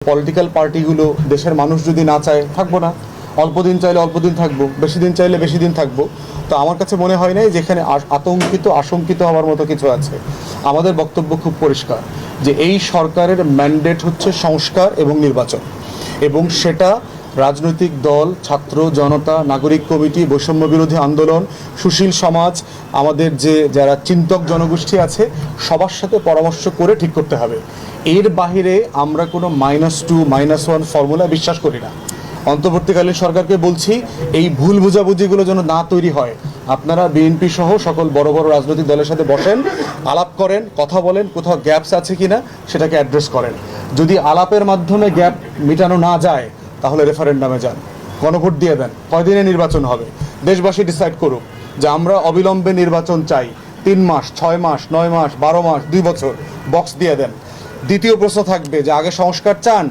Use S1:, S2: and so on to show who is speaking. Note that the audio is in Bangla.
S1: পলিটিক্যাল পার্টিগুলো দেশের মানুষ যদি না চায় থাকবো না, অল্প দিন চাইলে অল্প দিন থাকবো, বেশি দিন চাইলে বেশি দিন থাকবো। তো আমার কাছে মনে হয় নাই যেখানে আশঙ্কিত হওয়ার মতো কিছু আছে। আমাদের বক্তব্য খুব পরিষ্কার যে এই সরকারের ম্যান্ডেট হচ্ছে সংস্কার এবং নির্বাচন, এবং সেটা রাজনৈতিক দল, ছাত্র জনতা, নাগরিক কমিটি, বৈষম্য বিরোধী আন্দোলন, সুশীল সমাজ, আমাদের যারা চিন্তক জনগোষ্ঠী আছে সবার সাথে পরামর্শ করে ঠিক করতে হবে। এর বাহিরে আমরা কোনো -2 -1 ফর্মুলা বিশ্বাস করি না। অন্তর্বর্তীকালীন সরকারকে বলছি এই ভুল বোঝাবুঝিগুলো যেন না তৈরি হয়। আপনারা বিএনপি সহ সকল বড় বড় রাজনৈতিক দলের সাথে বসেন, আলাপ করেন, কথা বলেন, কোথাও গ্যাপস আছে কিনা সেটাকে অ্যাড্রেস করেন। যদি আলাপের মাধ্যমে গ্যাপ মেটানো না যায় তাহলে রেফারেন্ডামে যান, গণভোট দিয়ে দেন। কয়দিনে নির্বাচন হবে দেশবাসী ডিসাইড করুক যে আমরা অবিলম্বে নির্বাচন চাই। 3 মাস, 6 মাস, 9 মাস, 12 মাস, 2 বছর, বক্স দিয়ে দেন। দ্বিতীয় প্রশ্ন থাকবে যে আগে সংস্কার চান